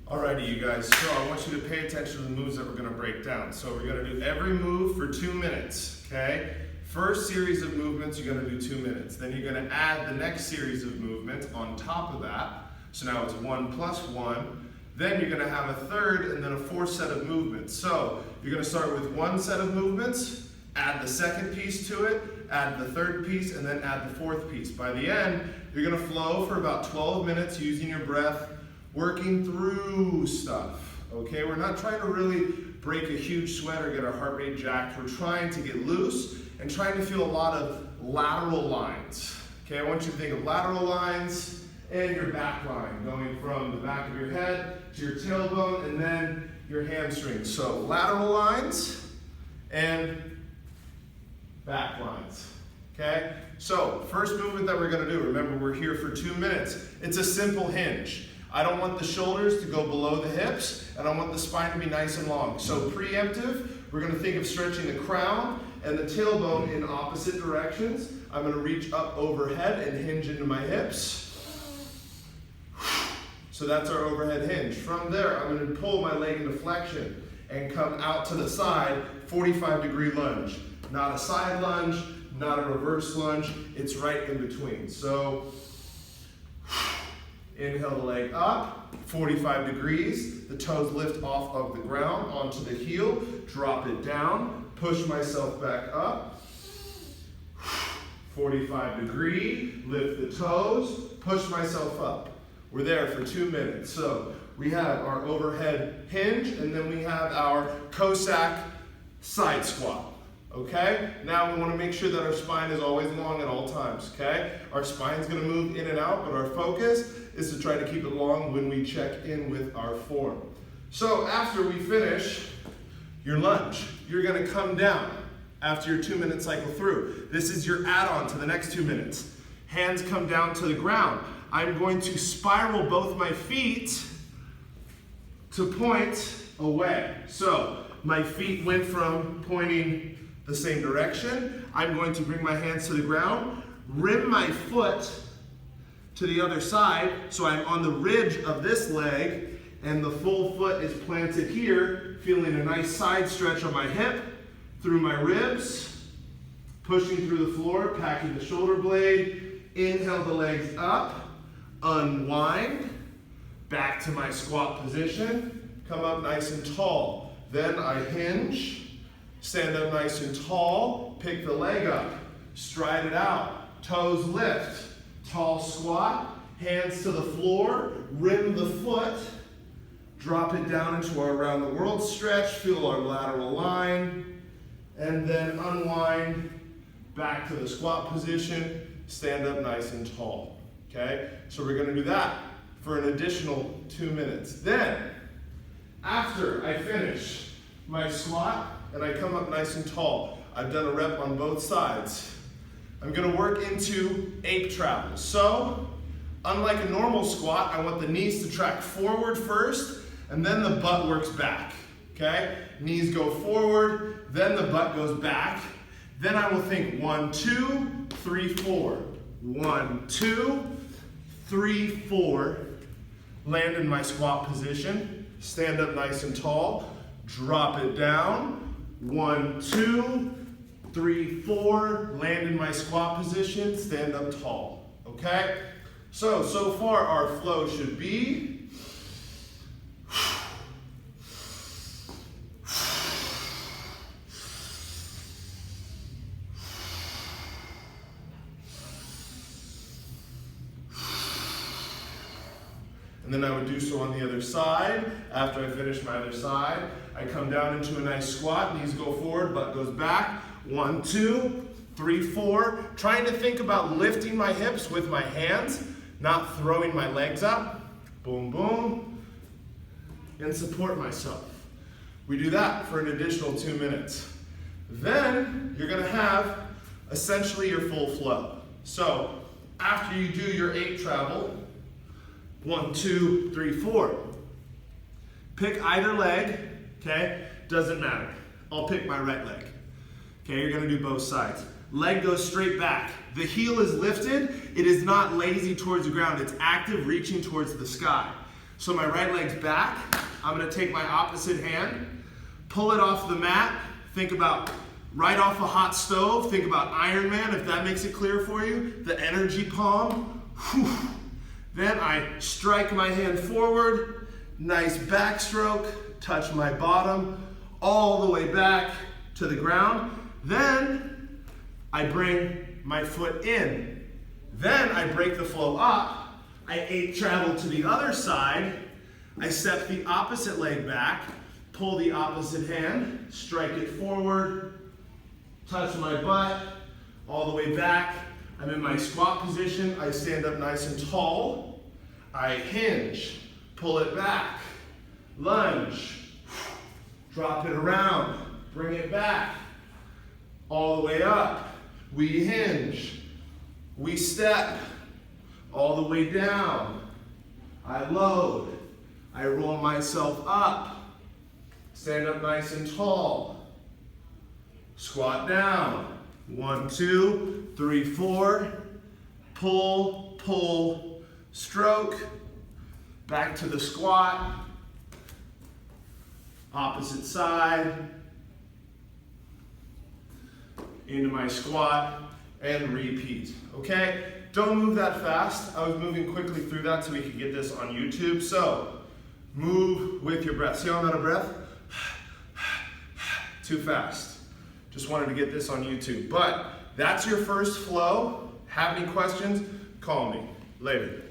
Alrighty, you guys, so I want you to pay attention to the moves that we're going to break down. So we're going to do every move for 2 minutes, okay? First series of movements, you're going to do 2 minutes. Then you're going to add the next series of movements on top of that. So now it's 1 plus 1. Then you're going to have a third and then a fourth set of movements. So you're going to start with one set of movements, add the second piece to it, add the third piece, and then add the fourth piece. By the end, you're going to flow for about 12 minutes using your breath, working through stuff, okay? We're not trying to really break a huge sweat or get our heart rate jacked. We're trying to get loose and trying to feel a lot of lateral lines, okay? I want you to think of lateral lines and your back line, going from the back of your head to your tailbone and then your hamstrings. So lateral lines and back lines, okay? So first movement that we're gonna do, remember we're here for 2 minutes. It's a simple hinge. I don't want the shoulders to go below the hips, and I want the spine to be nice and long. So preemptive, we're going to think of stretching the crown and the tailbone in opposite directions. I'm going to reach up overhead and hinge into my hips. So that's our overhead hinge. From there, I'm going to pull my leg into flexion and come out to the side, 45-degree lunge. Not a side lunge, not a reverse lunge, it's right in between. So inhale the leg up, 45 degrees. The toes lift off of the ground onto the heel. Drop it down. Push myself back up. 45 degree. Lift the toes. Push myself up. We're there for 2 minutes. So we have our overhead hinge, and then we have our Cossack side squat. Okay? Now we want to make sure that our spine is always long at all times, okay? Our spine's going to move in and out, but our focus is to try to keep it long when we check in with our form. So after we finish your lunge, you're going to come down after your 2-minute cycle through. This is your add-on to the next 2 minutes. Hands come down to the ground. I'm going to spiral both my feet to point away. So my feet went from pointing the same direction. I'm going to bring my hands to the ground, rim my foot to the other side, so I'm on the ridge of this leg, and the full foot is planted here, feeling a nice side stretch on my hip, through my ribs, pushing through the floor, packing the shoulder blade. Inhale the legs up, unwind, back to my squat position, come up nice and tall. Then I hinge, stand up nice and tall, pick the leg up, stride it out, toes lift, tall squat, hands to the floor, rim the foot, drop it down into our around the world stretch, feel our lateral line, and then unwind, back to the squat position, stand up nice and tall, okay? So we're gonna do that for an additional 2 minutes. Then, after I finish my squat, and I come up nice and tall. I've done a rep on both sides. I'm gonna work into ape travel. So, unlike a normal squat, I want the knees to track forward first, and then the butt works back, okay? Knees go forward, then the butt goes back. Then I will think 1, 2, 3, 4. 1, 2, 3, 4. Land in my squat position, stand up nice and tall, drop it down. 1, 2, 3, 4, land in my squat position, stand up tall, okay? So far our flow should be and then I would do so on the other side. After I finish my other side, I come down into a nice squat, knees go forward, butt goes back. 1, 2, 3, 4. Trying to think about lifting my hips with my hands, not throwing my legs up. Boom, boom. And support myself. We do that for an additional 2 minutes. Then you're gonna have essentially your full flow. So after you do your ape travel, 1, 2, 3, 4. Pick either leg, okay? Doesn't matter. I'll pick my right leg. Okay, you're gonna do both sides. Leg goes straight back. The heel is lifted. It is not lazy towards the ground. It's active, reaching towards the sky. So my right leg's back. I'm gonna take my opposite hand, pull it off the mat. Think about right off a hot stove. Think about Iron Man, if that makes it clear for you. The energy palm. Whew. Then I strike my hand forward, nice backstroke, touch my bottom, all the way back to the ground. Then I bring my foot in. Then I break the flow up. I travel to the other side. I step the opposite leg back, pull the opposite hand, strike it forward, touch my butt, all the way back. I'm in my squat position. I stand up nice and tall. I hinge, pull it back, lunge, drop it around, bring it back, all the way up. We hinge, we step, all the way down. I load, I roll myself up, stand up nice and tall, squat down. 1, 2, 3, 4, pull, pull, stroke, back to the squat, opposite side, into my squat, and repeat, okay? Don't move that fast. I was moving quickly through that so we could get this on YouTube. So, move with your breath. See how I'm out of breath? Too fast. Just wanted to get this on YouTube. But that's your first flow. Have any questions? Call me later.